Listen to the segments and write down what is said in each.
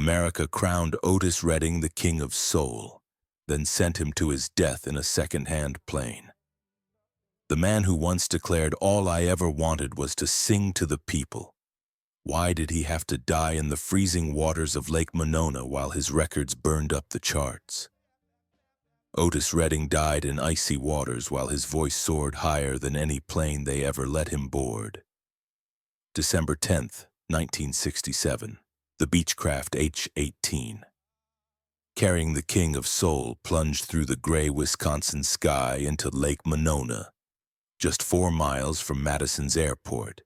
America crowned Otis Redding the King of Soul, then sent him to his death in a second-hand plane. The man who once declared, "All I ever wanted was to sing to the people." Why did he have to die in the freezing waters of Lake Monona while his records burned up the charts? Otis Redding died in icy waters while his voice soared higher than any plane they ever let him board. December 10th, 1967, the Beechcraft H-18. Carrying the King of Soul plunged through the gray Wisconsin sky into Lake Monona, just 4 miles from Madison's airport.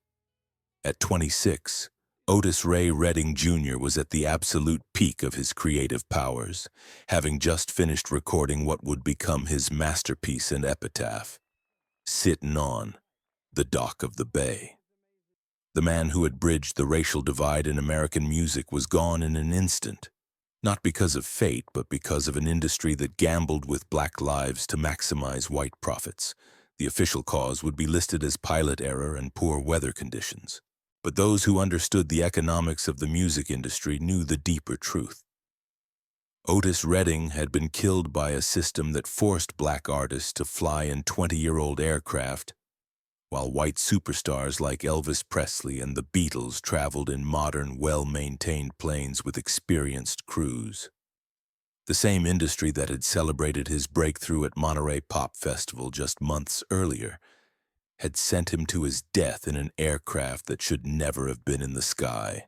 At 26, Otis Ray Redding Jr. was at the absolute peak of his creative powers, having just finished recording what would become his masterpiece and epitaph, Sittin' On, the Dock of the Bay. The man who had bridged the racial divide in American music was gone in an instant, not because of fate, but because of an industry that gambled with black lives to maximize white profits. The official cause would be listed as pilot error and poor weather conditions. But those who understood the economics of the music industry knew the deeper truth. Otis Redding had been killed by a system that forced black artists to fly in 20-year-old aircraft, while white superstars like Elvis Presley and the Beatles traveled in modern, well-maintained planes with experienced crews. The same industry that had celebrated his breakthrough at Monterey Pop Festival just months earlier had sent him to his death in an aircraft that should never have been in the sky.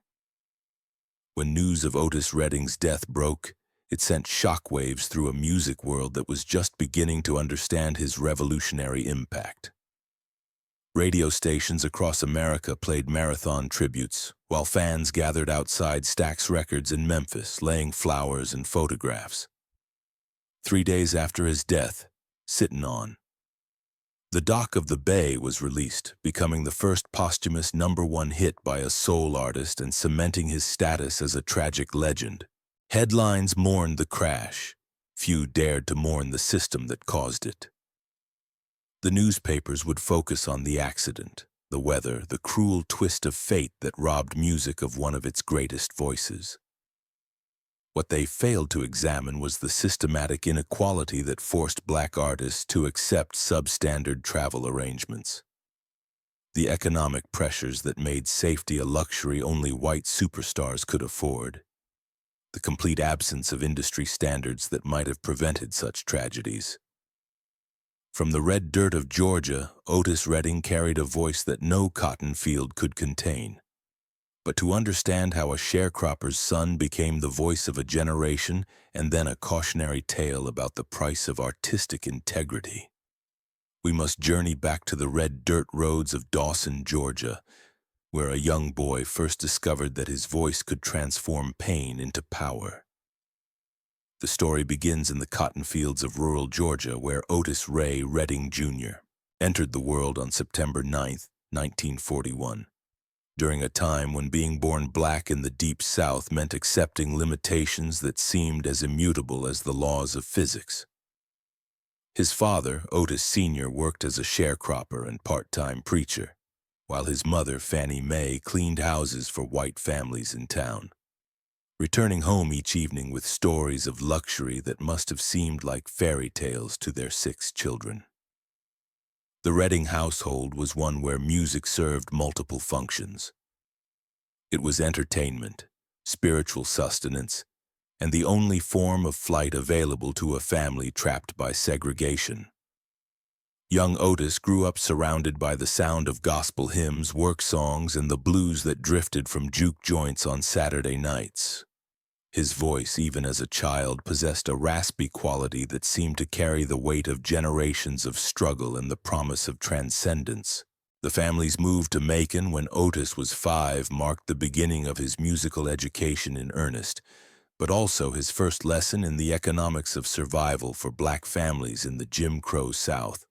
When news of Otis Redding's death broke, it sent shockwaves through a music world that was just beginning to understand his revolutionary impact. Radio stations across America played marathon tributes, while fans gathered outside Stax Records in Memphis, laying flowers and photographs. 3 days after his death, Sittin' On, The Dock of the Bay was released, becoming the first posthumous #1 hit by a soul artist and cementing his status as a tragic legend. Headlines mourned the crash. Few dared to mourn the system that caused it. The newspapers would focus on the accident, the weather, the cruel twist of fate that robbed music of one of its greatest voices. What they failed to examine was the systematic inequality that forced black artists to accept substandard travel arrangements. The economic pressures that made safety a luxury only white superstars could afford. The complete absence of industry standards that might have prevented such tragedies. From the red dirt of Georgia, Otis Redding carried a voice that no cotton field could contain. But to understand how a sharecropper's son became the voice of a generation and then a cautionary tale about the price of artistic integrity, we must journey back to the red dirt roads of Dawson, Georgia, where a young boy first discovered that his voice could transform pain into power. The story begins in the cotton fields of rural Georgia, where Otis Ray Redding Jr. entered the world on September 9, 1941. During a time when being born black in the Deep South meant accepting limitations that seemed as immutable as the laws of physics. His father, Otis Sr., worked as a sharecropper and part-time preacher, while his mother, Fannie Mae, cleaned houses for white families in town, returning home each evening with stories of luxury that must have seemed like fairy tales to their 6 children. The Redding household was one where music served multiple functions. It was entertainment, spiritual sustenance, and the only form of flight available to a family trapped by segregation. Young Otis grew up surrounded by the sound of gospel hymns, work songs, and the blues that drifted from juke joints on Saturday nights. His voice, even as a child, possessed a raspy quality that seemed to carry the weight of generations of struggle and the promise of transcendence. The family's move to Macon when Otis was 5 marked the beginning of his musical education in earnest, but also his first lesson in the economics of survival for black families in the Jim Crow South.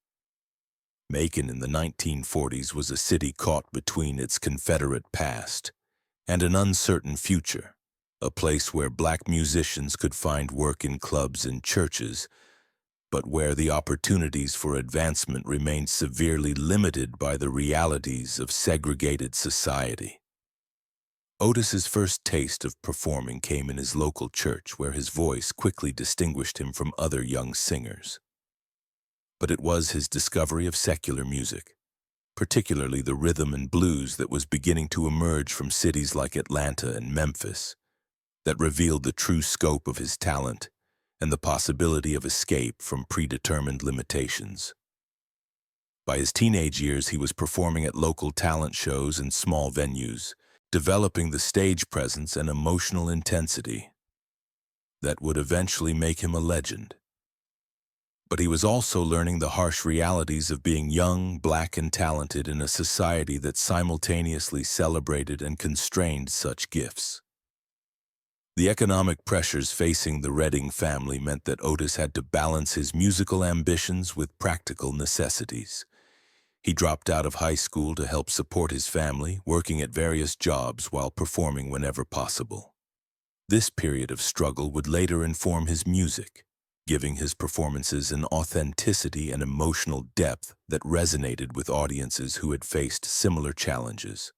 Macon in the 1940s was a city caught between its Confederate past and an uncertain future. A place where black musicians could find work in clubs and churches, but where the opportunities for advancement remained severely limited by the realities of segregated society. Otis's first taste of performing came in his local church, where his voice quickly distinguished him from other young singers. But it was his discovery of secular music, particularly the rhythm and blues that was beginning to emerge from cities like Atlanta and Memphis, that revealed the true scope of his talent and the possibility of escape from predetermined limitations. By his teenage years, he was performing at local talent shows and small venues, developing the stage presence and emotional intensity that would eventually make him a legend. But he was also learning the harsh realities of being young, black, and talented in a society that simultaneously celebrated and constrained such gifts. The economic pressures facing the Redding family meant that Otis had to balance his musical ambitions with practical necessities. He dropped out of high school to help support his family, working at various jobs while performing whenever possible. This period of struggle would later inform his music, giving his performances an authenticity and emotional depth that resonated with audiences who had faced similar challenges.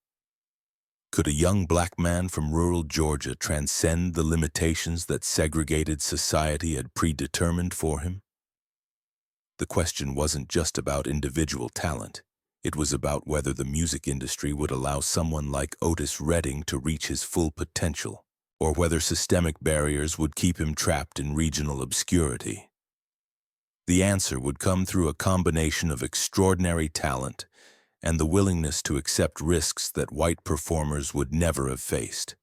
Could a young black man from rural Georgia transcend the limitations that segregated society had predetermined for him? The question wasn't just about individual talent. It was about whether the music industry would allow someone like Otis Redding to reach his full potential, or whether systemic barriers would keep him trapped in regional obscurity. The answer would come through a combination of extraordinary talent and the willingness to accept risks that white performers would never have faced.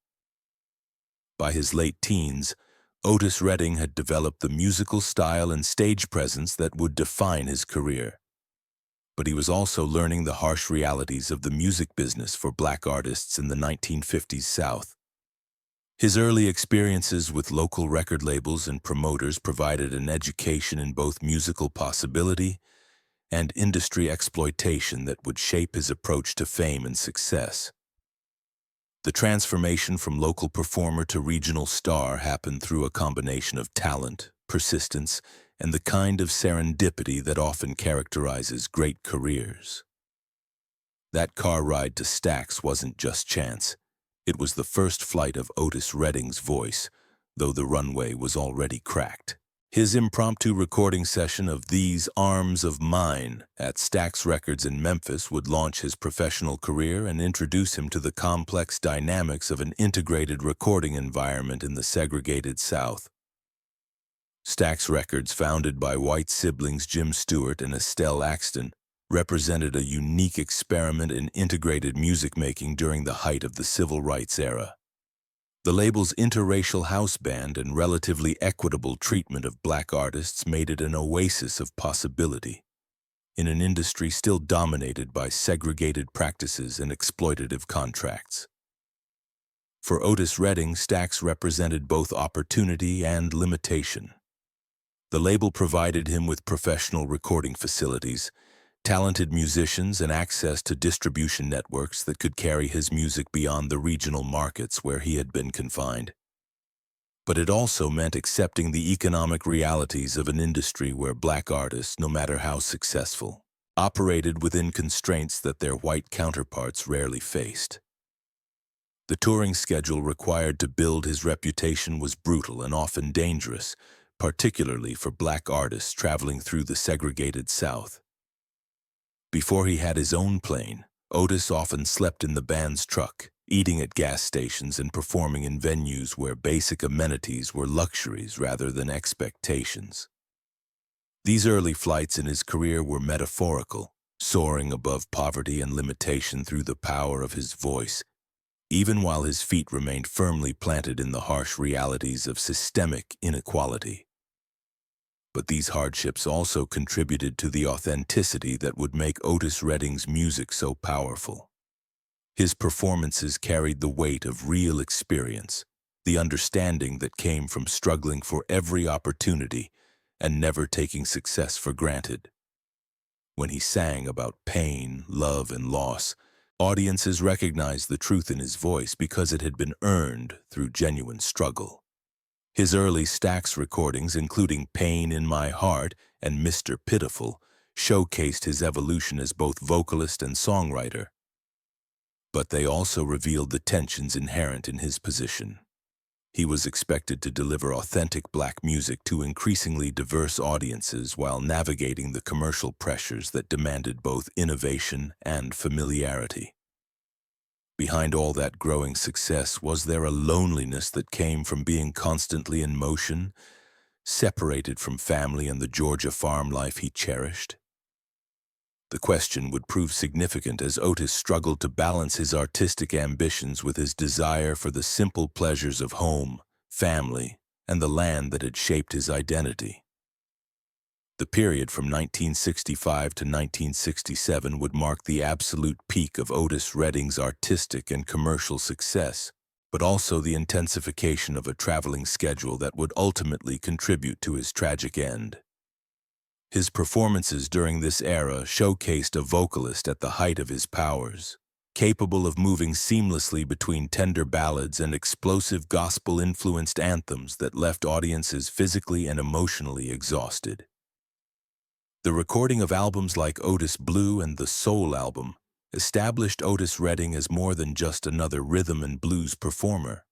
By his late teens, Otis Redding had developed the musical style and stage presence that would define his career. But he was also learning the harsh realities of the music business for black artists in the 1950s South. His early experiences with local record labels and promoters provided an education in both musical possibility and industry exploitation that would shape his approach to fame and success. The transformation from local performer to regional star happened through a combination of talent, persistence, and the kind of serendipity that often characterizes great careers. That car ride to Stax wasn't just chance. It was the first flight of Otis Redding's voice, though the runway was already cracked. His impromptu recording session of These Arms of Mine at Stax Records in Memphis would launch his professional career and introduce him to the complex dynamics of an integrated recording environment in the segregated South. Stax Records, founded by white siblings Jim Stewart and Estelle Axton, represented a unique experiment in integrated music making during the height of the civil rights era. The label's interracial house band and relatively equitable treatment of black artists made it an oasis of possibility in an industry still dominated by segregated practices and exploitative contracts. For Otis Redding, Stax represented both opportunity and limitation. The label provided him with professional recording facilities, talented musicians, and access to distribution networks that could carry his music beyond the regional markets where he had been confined. But it also meant accepting the economic realities of an industry where black artists, no matter how successful, operated within constraints that their white counterparts rarely faced. The touring schedule required to build his reputation was brutal and often dangerous, particularly for black artists traveling through the segregated South. Before he had his own plane, Otis often slept in the band's truck, eating at gas stations and performing in venues where basic amenities were luxuries rather than expectations. These early flights in his career were metaphorical, soaring above poverty and limitation through the power of his voice, even while his feet remained firmly planted in the harsh realities of systemic inequality. But these hardships also contributed to the authenticity that would make Otis Redding's music so powerful. His performances carried the weight of real experience, the understanding that came from struggling for every opportunity and never taking success for granted. When he sang about pain, love, and loss, audiences recognized the truth in his voice because it had been earned through genuine struggle. His early Stax recordings, including Pain in My Heart and Mr. Pitiful, showcased his evolution as both vocalist and songwriter. but they also revealed the tensions inherent in his position. He was expected to deliver authentic black music to increasingly diverse audiences while navigating the commercial pressures that demanded both innovation and familiarity. Behind all that growing success, was there a loneliness that came from being constantly in motion, separated from family and the Georgia farm life he cherished? The question would prove significant as Otis struggled to balance his artistic ambitions with his desire for the simple pleasures of home, family, and the land that had shaped his identity. The period from 1965 to 1967 would mark the absolute peak of Otis Redding's artistic and commercial success, but also the intensification of a traveling schedule that would ultimately contribute to his tragic end. His performances during this era showcased a vocalist at the height of his powers, capable of moving seamlessly between tender ballads and explosive gospel-influenced anthems that left audiences physically and emotionally exhausted. The recording of albums like Otis Blue and the Soul album established Otis Redding as more than just another rhythm and blues performer.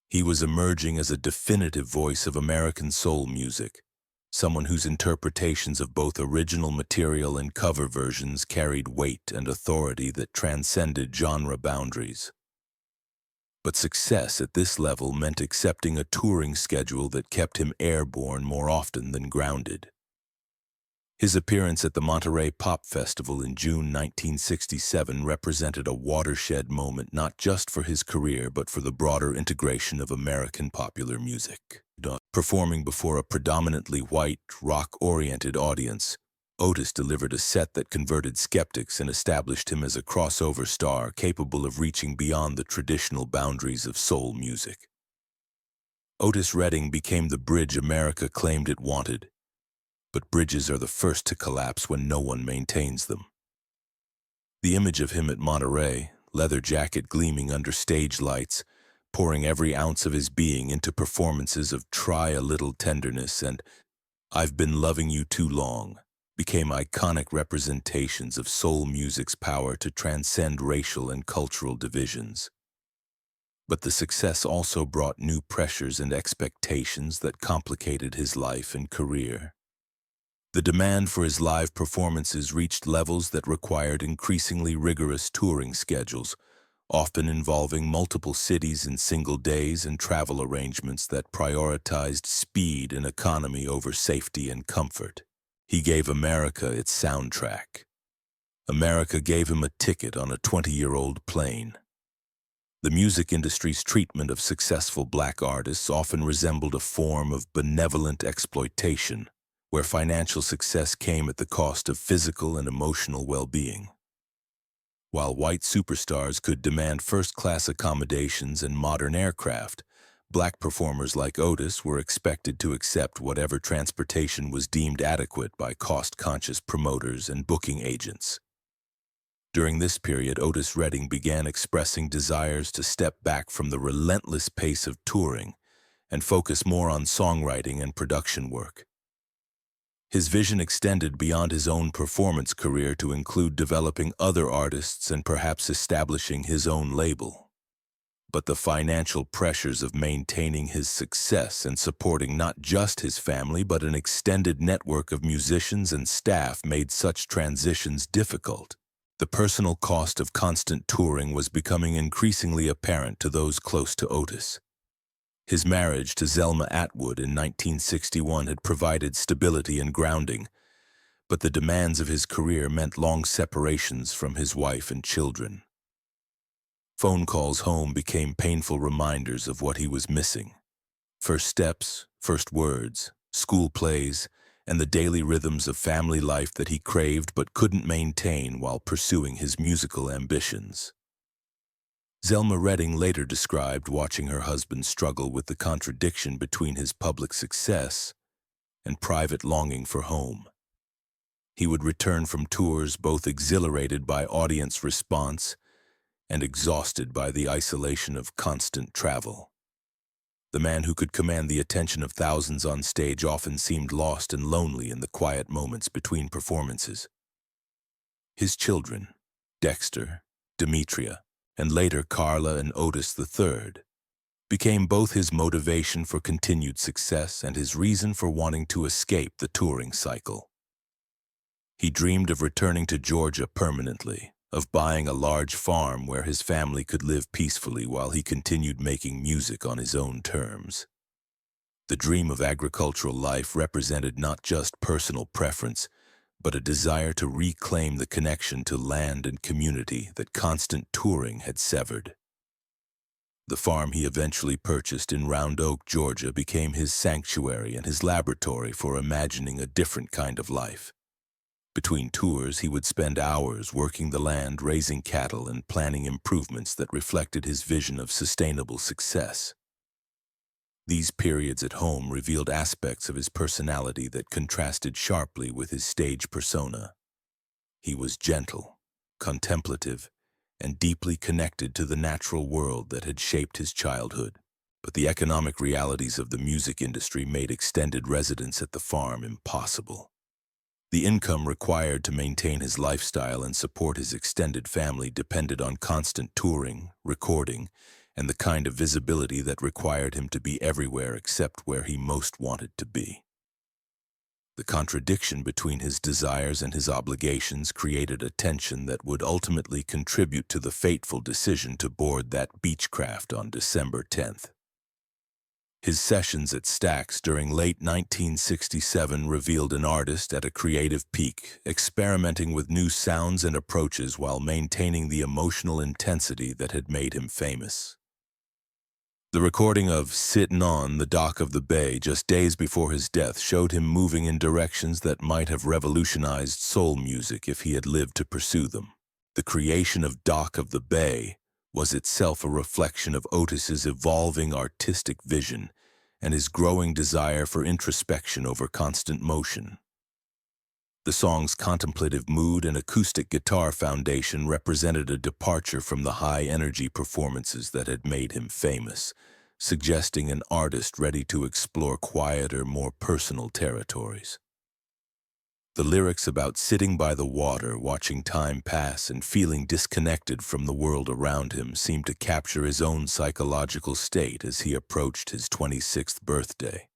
He was emerging as a definitive voice of American soul music, someone whose interpretations of both original material and cover versions carried weight and authority that transcended genre boundaries. But success at this level meant accepting a touring schedule that kept him airborne more often than grounded. His appearance at the Monterey Pop Festival in June 1967 represented a watershed moment not just for his career but for the broader integration of American popular music. Performing before a predominantly white, rock-oriented audience, Otis delivered a set that converted skeptics and established him as a crossover star capable of reaching beyond the traditional boundaries of soul music. Otis Redding became the bridge America claimed it wanted, but bridges are the first to collapse when no one maintains them. The image of him at Monterey, leather jacket gleaming under stage lights, pouring every ounce of his being into performances of Try a Little Tenderness and I've Been Loving You Too Long, became iconic representations of soul music's power to transcend racial and cultural divisions. But the success also brought new pressures and expectations that complicated his life and career. The demand for his live performances reached levels that required increasingly rigorous touring schedules, often involving multiple cities in single days and travel arrangements that prioritized speed and economy over safety and comfort. He gave America its soundtrack. America gave him a ticket on a 20-year-old plane. The music industry's treatment of successful black artists often resembled a form of benevolent exploitation, where financial success came at the cost of physical and emotional well-being. While white superstars could demand first-class accommodations and modern aircraft, black performers like Otis were expected to accept whatever transportation was deemed adequate by cost-conscious promoters and booking agents. During this period, Otis Redding began expressing desires to step back from the relentless pace of touring and focus more on songwriting and production work. His vision extended beyond his own performance career to include developing other artists and perhaps establishing his own label. But the financial pressures of maintaining his success and supporting not just his family but an extended network of musicians and staff made such transitions difficult. The personal cost of constant touring was becoming increasingly apparent to those close to Otis. His marriage to Zelma Atwood in 1961 had provided stability and grounding, but the demands of his career meant long separations from his wife and children. Phone calls home became painful reminders of what he was missing. First steps, first words, school plays, and the daily rhythms of family life that he craved but couldn't maintain while pursuing his musical ambitions. Zelma Redding later described watching her husband struggle with the contradiction between his public success and private longing for home. He would return from tours both exhilarated by audience response and exhausted by the isolation of constant travel. The man who could command the attention of thousands on stage often seemed lost and lonely in the quiet moments between performances. His children, Dexter, Demetria, and later Carla and Otis III, became both his motivation for continued success and his reason for wanting to escape the touring cycle. He dreamed of returning to Georgia permanently, of buying a large farm where his family could live peacefully while he continued making music on his own terms. The dream of agricultural life represented not just personal preference, but a desire to reclaim the connection to land and community that constant touring had severed. The farm he eventually purchased in Round Oak, Georgia, became his sanctuary and his laboratory for imagining a different kind of life. Between tours, he would spend hours working the land, raising cattle, and planning improvements that reflected his vision of sustainable success. These periods at home revealed aspects of his personality that contrasted sharply with his stage persona. He was gentle, contemplative, and deeply connected to the natural world that had shaped his childhood. But the economic realities of the music industry made extended residence at the farm impossible. The income required to maintain his lifestyle and support his extended family depended on constant touring, recording, and the kind of visibility that required him to be everywhere except where he most wanted to be. The contradiction between his desires and his obligations created a tension that would ultimately contribute to the fateful decision to board that Beechcraft on December 10th. His sessions at Stax during late 1967 revealed an artist at a creative peak, experimenting with new sounds and approaches while maintaining the emotional intensity that had made him famous. The recording of Sittin On the dock of the bay just days before his death showed him moving in directions that might have revolutionized soul music if he had lived to pursue them. The creation of Dock of the Bay was itself a reflection of Otis's evolving artistic vision and his growing desire for introspection over constant motion. The song's contemplative mood and acoustic guitar foundation represented a departure from the high-energy performances that had made him famous, suggesting an artist ready to explore quieter, more personal territories. The lyrics about sitting by the water, watching time pass, and feeling disconnected from the world around him seemed to capture his own psychological state as he approached his 26th birthday.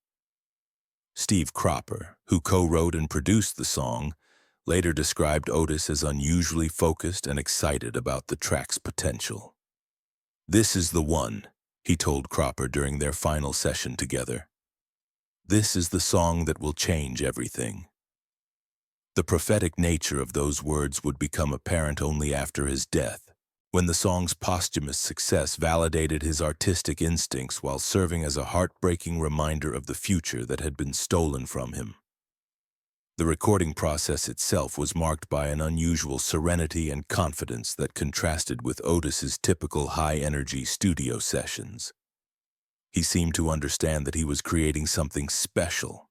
Steve Cropper, who co-wrote and produced the song, later described Otis as unusually focused and excited about the track's potential. "This is the one," he told Cropper during their final session together. "This is the song that will change everything." The prophetic nature of those words would become apparent only after his death, when the song's posthumous success validated his artistic instincts while serving as a heartbreaking reminder of the future that had been stolen from him. The recording process itself was marked by an unusual serenity and confidence that contrasted with Otis's typical high-energy studio sessions. He seemed to understand that he was creating something special,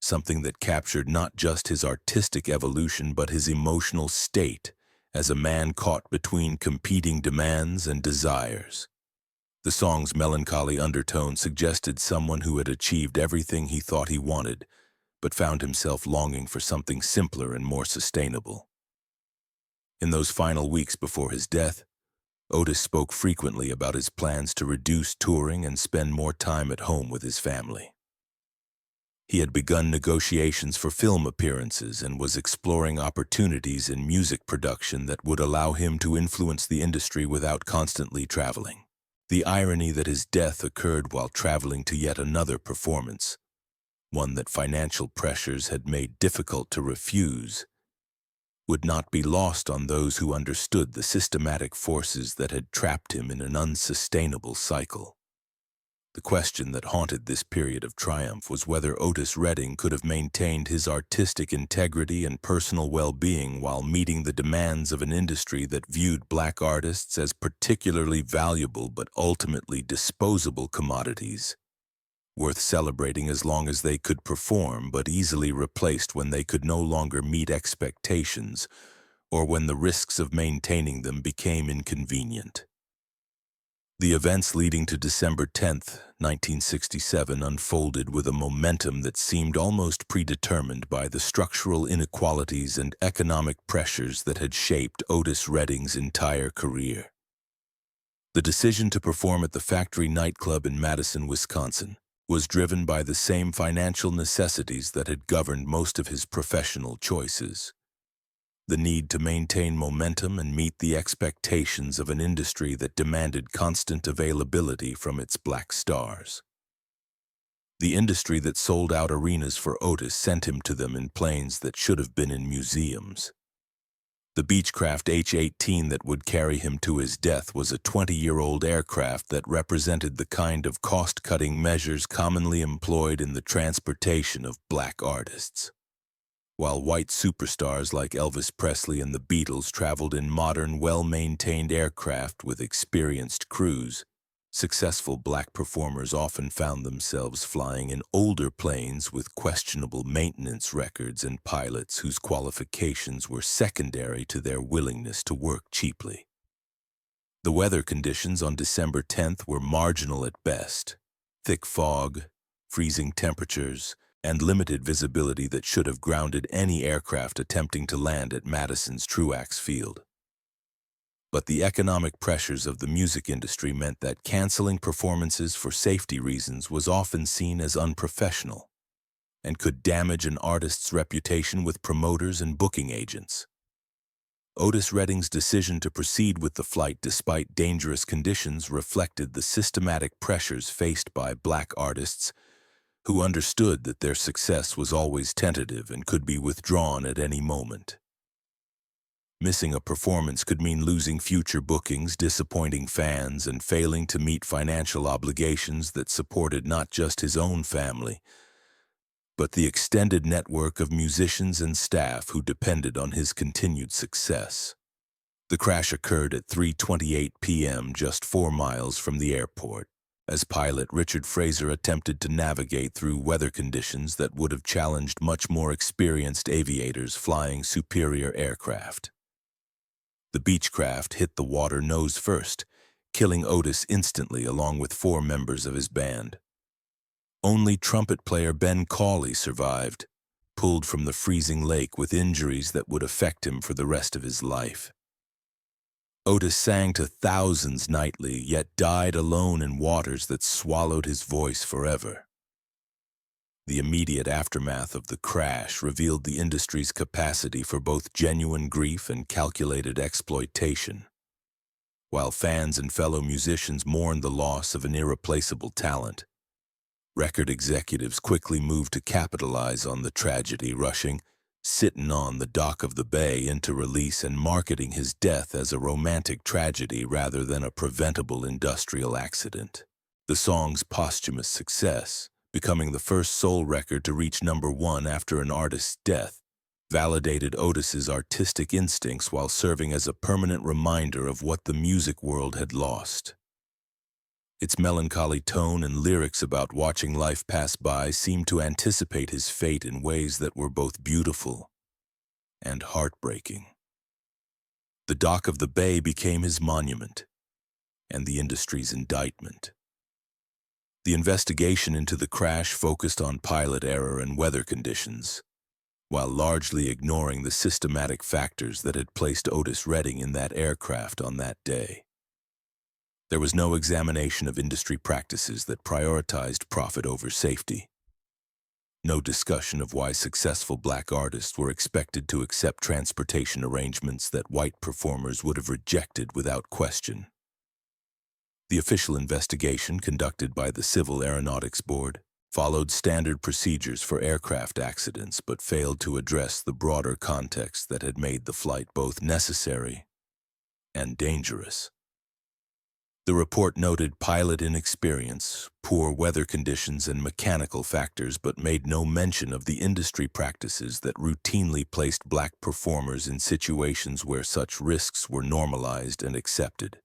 something that captured not just his artistic evolution but his emotional state as a man caught between competing demands and desires. The song's melancholy undertone suggested someone who had achieved everything he thought he wanted, but found himself longing for something simpler and more sustainable. In those final weeks before his death, Otis spoke frequently about his plans to reduce touring and spend more time at home with his family. He had begun negotiations for film appearances and was exploring opportunities in music production that would allow him to influence the industry without constantly traveling. The irony that his death occurred while traveling to yet another performance, one that financial pressures had made difficult to refuse, would not be lost on those who understood the systematic forces that had trapped him in an unsustainable cycle. The question that haunted this period of triumph was whether Otis Redding could have maintained his artistic integrity and personal well-being while meeting the demands of an industry that viewed black artists as particularly valuable but ultimately disposable commodities, worth celebrating as long as they could perform but easily replaced when they could no longer meet expectations or when the risks of maintaining them became inconvenient. The events leading to December 10th, 1967 unfolded with a momentum that seemed almost predetermined by the structural inequalities and economic pressures that had shaped Otis Redding's entire career. The decision to perform at the Factory nightclub in Madison, Wisconsin, was driven by the same financial necessities that had governed most of his professional choices. The need to maintain momentum and meet the expectations of an industry that demanded constant availability from its black stars. The industry that sold out arenas for Otis sent him to them in planes that should have been in museums. The Beechcraft H-18 that would carry him to his death was a 20-year-old aircraft that represented the kind of cost-cutting measures commonly employed in the transportation of black artists. While white superstars like Elvis Presley and the Beatles traveled in modern, well-maintained aircraft with experienced crews, successful black performers often found themselves flying in older planes with questionable maintenance records and pilots whose qualifications were secondary to their willingness to work cheaply. The weather conditions on December 10th were marginal at best: thick fog, freezing temperatures, and limited visibility that should have grounded any aircraft attempting to land at Madison's Truax Field. But the economic pressures of the music industry meant that canceling performances for safety reasons was often seen as unprofessional and could damage an artist's reputation with promoters and booking agents. Otis Redding's decision to proceed with the flight despite dangerous conditions reflected the systematic pressures faced by black artists who understood that their success was always tentative and could be withdrawn at any moment. Missing a performance could mean losing future bookings, disappointing fans, and failing to meet financial obligations that supported not just his own family, but the extended network of musicians and staff who depended on his continued success. The crash occurred at 3:28 p.m. just 4 miles from the airport, as pilot Richard Fraser attempted to navigate through weather conditions that would have challenged much more experienced aviators flying superior aircraft. The Beechcraft hit the water nose first, killing Otis instantly along with 4 members of his band. Only trumpet player Ben Cawley survived, pulled from the freezing lake with injuries that would affect him for the rest of his life. Otis sang to thousands nightly, yet died alone in waters that swallowed his voice forever. The immediate aftermath of the crash revealed the industry's capacity for both genuine grief and calculated exploitation. While fans and fellow musicians mourned the loss of an irreplaceable talent, record executives quickly moved to capitalize on the tragedy, rushing Sittin' On the Dock of the Bay into release and marketing his death as a romantic tragedy rather than a preventable industrial accident. The song's posthumous success, becoming the first soul record to reach #1 after an artist's death, validated Otis's artistic instincts while serving as a permanent reminder of what the music world had lost. Its melancholy tone and lyrics about watching life pass by seemed to anticipate his fate in ways that were both beautiful and heartbreaking. The Dock of the Bay became his monument and the industry's indictment. The investigation into the crash focused on pilot error and weather conditions, while largely ignoring the systematic factors that had placed Otis Redding in that aircraft on that day. There was no examination of industry practices that prioritized profit over safety. No discussion of why successful black artists were expected to accept transportation arrangements that white performers would have rejected without question. The official investigation conducted by the Civil Aeronautics Board followed standard procedures for aircraft accidents but failed to address the broader context that had made the flight both necessary and dangerous. The report noted pilot inexperience, poor weather conditions, and mechanical factors, but made no mention of the industry practices that routinely placed black performers in situations where such risks were normalized and accepted.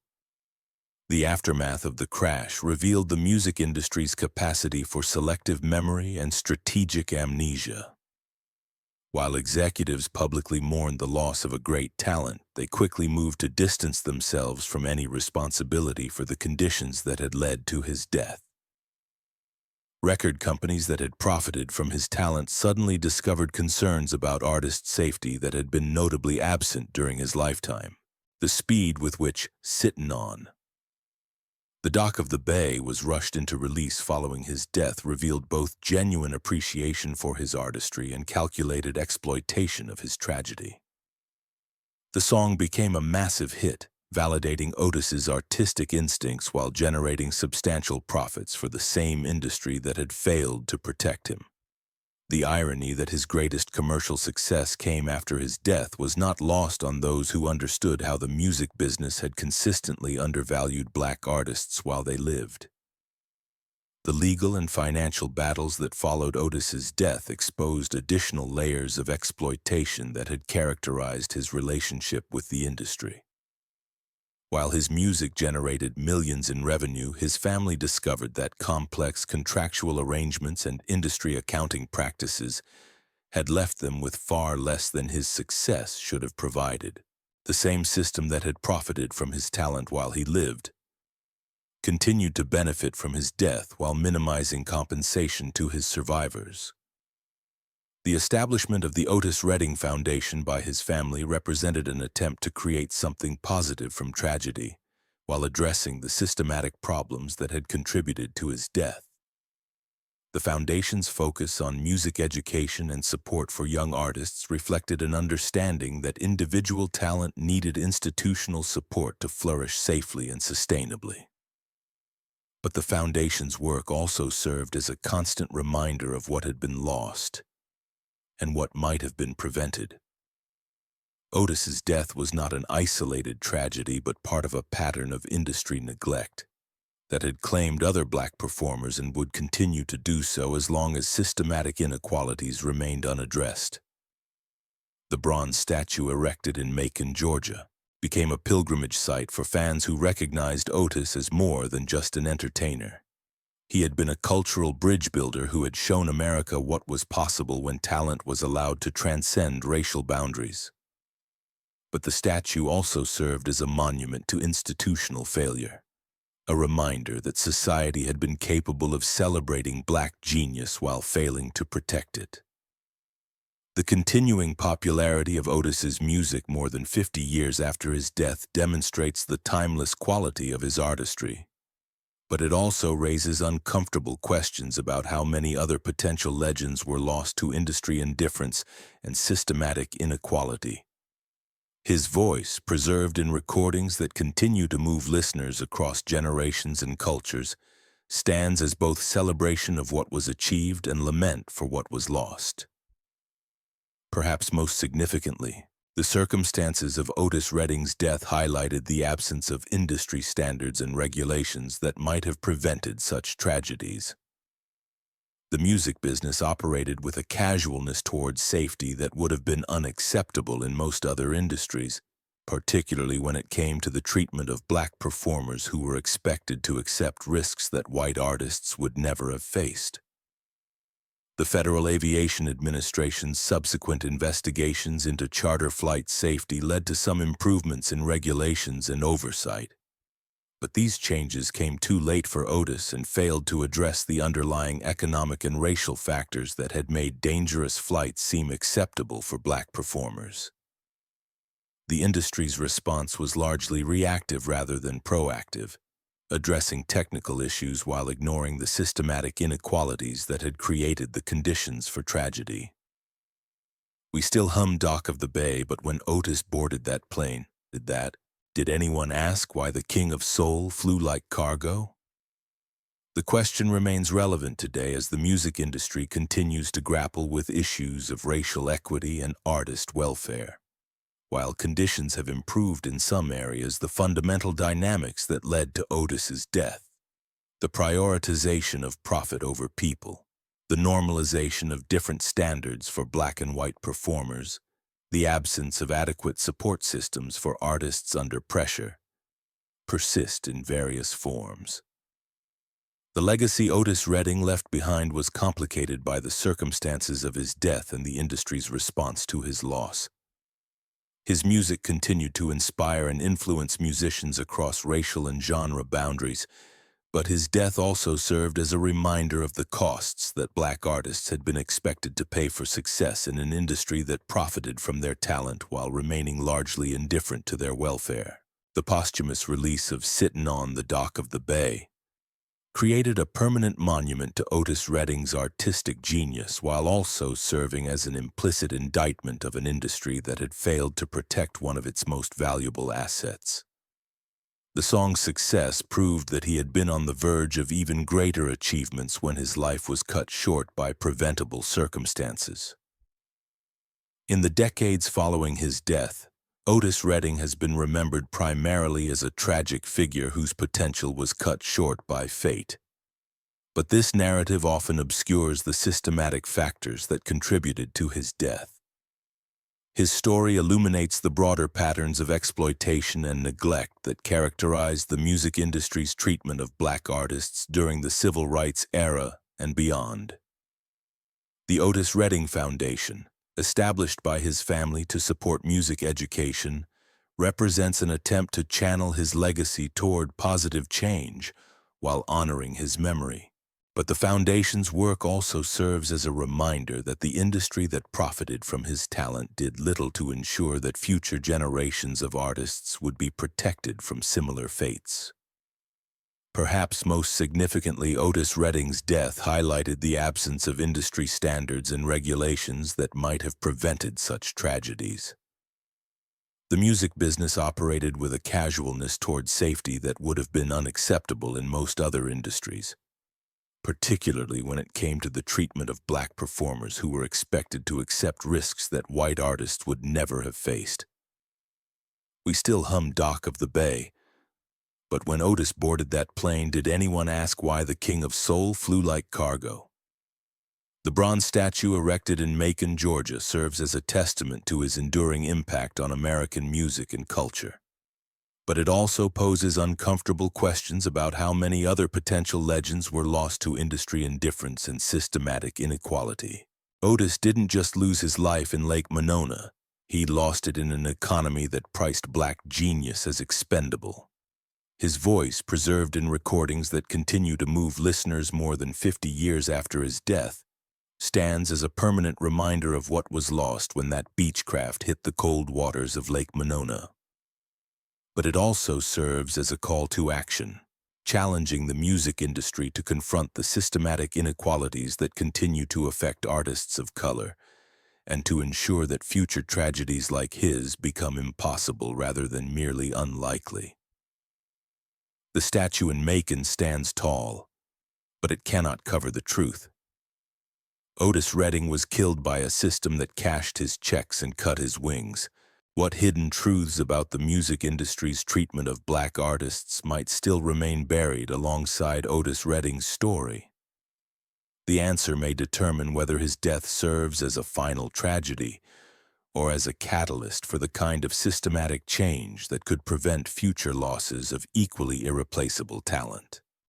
The aftermath of the crash revealed the music industry's capacity for selective memory and strategic amnesia. While executives publicly mourned the loss of a great talent, they quickly moved to distance themselves from any responsibility for the conditions that had led to his death. Record companies that had profited from his talent suddenly discovered concerns about artist safety that had been notably absent during his lifetime. The speed with which Sittin On, the Dock of the Bay, was rushed into release following his death revealed both genuine appreciation for his artistry and calculated exploitation of his tragedy. The song became a massive hit, validating Otis's artistic instincts while generating substantial profits for the same industry that had failed to protect him. The irony that his greatest commercial success came after his death was not lost on those who understood how the music business had consistently undervalued black artists while they lived. The legal and financial battles that followed Otis's death exposed additional layers of exploitation that had characterized his relationship with the industry. While his music generated millions in revenue, his family discovered that complex contractual arrangements and industry accounting practices had left them with far less than his success should have provided. The same system that had profited from his talent while he lived continued to benefit from his death while minimizing compensation to his survivors. The establishment of the Otis Redding Foundation by his family represented an attempt to create something positive from tragedy, while addressing the systematic problems that had contributed to his death. The foundation's focus on music education and support for young artists reflected an understanding that individual talent needed institutional support to flourish safely and sustainably. But the foundation's work also served as a constant reminder of what had been lost and what might have been prevented. Otis's death was not an isolated tragedy, but part of a pattern of industry neglect that had claimed other black performers and would continue to do so as long as systematic inequalities remained unaddressed. The bronze statue erected in Macon, Georgia, became a pilgrimage site for fans who recognized Otis as more than just an entertainer. He had been a cultural bridge builder who had shown America what was possible when talent was allowed to transcend racial boundaries. But the statue also served as a monument to institutional failure, a reminder that society had been capable of celebrating black genius while failing to protect it. The continuing popularity of Otis's music more than 50 years after his death demonstrates the timeless quality of his artistry. But it also raises uncomfortable questions about how many other potential legends were lost to industry indifference and systematic inequality. His voice, preserved in recordings that continue to move listeners across generations and cultures, stands as both celebration of what was achieved and lament for what was lost. Perhaps most significantly, the circumstances of Otis Redding's death highlighted the absence of industry standards and regulations that might have prevented such tragedies. The music business operated with a casualness towards safety that would have been unacceptable in most other industries, particularly when it came to the treatment of black performers who were expected to accept risks that white artists would never have faced. The Federal Aviation Administration's subsequent investigations into charter flight safety led to some improvements in regulations and oversight. But these changes came too late for Otis and failed to address the underlying economic and racial factors that had made dangerous flights seem acceptable for black performers. The industry's response was largely reactive rather than proactive, addressing technical issues while ignoring the systematic inequalities that had created the conditions for tragedy. We still hum Dock of the Bay, but when Otis boarded that plane, did anyone ask why the King of Soul flew like cargo? The question remains relevant today as the music industry continues to grapple with issues of racial equity and artist welfare. While conditions have improved in some areas, the fundamental dynamics that led to Otis's death, the prioritization of profit over people, the normalization of different standards for black and white performers, the absence of adequate support systems for artists under pressure, persist in various forms. The legacy Otis Redding left behind was complicated by the circumstances of his death and the industry's response to his loss. His music continued to inspire and influence musicians across racial and genre boundaries, but his death also served as a reminder of the costs that black artists had been expected to pay for success in an industry that profited from their talent while remaining largely indifferent to their welfare. The posthumous release of Sittin' On the Dock of the Bay created a permanent monument to Otis Redding's artistic genius while also serving as an implicit indictment of an industry that had failed to protect one of its most valuable assets. The song's success proved that he had been on the verge of even greater achievements when his life was cut short by preventable circumstances. In the decades following his death, Otis Redding has been remembered primarily as a tragic figure whose potential was cut short by fate. But this narrative often obscures the systematic factors that contributed to his death. His story illuminates the broader patterns of exploitation and neglect that characterized the music industry's treatment of black artists during the civil rights era and beyond. The Otis Redding Foundation, established by his family to support music education, represents an attempt to channel his legacy toward positive change while honoring his memory. But the foundation's work also serves as a reminder that the industry that profited from his talent did little to ensure that future generations of artists would be protected from similar fates. Perhaps most significantly, Otis Redding's death highlighted the absence of industry standards and regulations that might have prevented such tragedies. The music business operated with a casualness toward safety that would have been unacceptable in most other industries, particularly when it came to the treatment of black performers who were expected to accept risks that white artists would never have faced. We still hum Dock of the Bay, but when Otis boarded that plane, did anyone ask why the King of Soul flew like cargo? The bronze statue erected in Macon, Georgia, serves as a testament to his enduring impact on American music and culture. But it also poses uncomfortable questions about how many other potential legends were lost to industry indifference and systematic inequality. Otis didn't just lose his life in Lake Monona, he lost it in an economy that priced black genius as expendable. His voice, preserved in recordings that continue to move listeners more than 50 years after his death, stands as a permanent reminder of what was lost when that Beechcraft hit the cold waters of Lake Monona. But it also serves as a call to action, challenging the music industry to confront the systematic inequalities that continue to affect artists of color, and to ensure that future tragedies like his become impossible rather than merely unlikely. The statue in Macon stands tall, but it cannot cover the truth. Otis Redding was killed by a system that cashed his checks and cut his wings. What hidden truths about the music industry's treatment of black artists might still remain buried alongside Otis Redding's story? The answer may determine whether his death serves as a final tragedy or as a catalyst for the kind of systematic change that could prevent future losses of equally irreplaceable talent.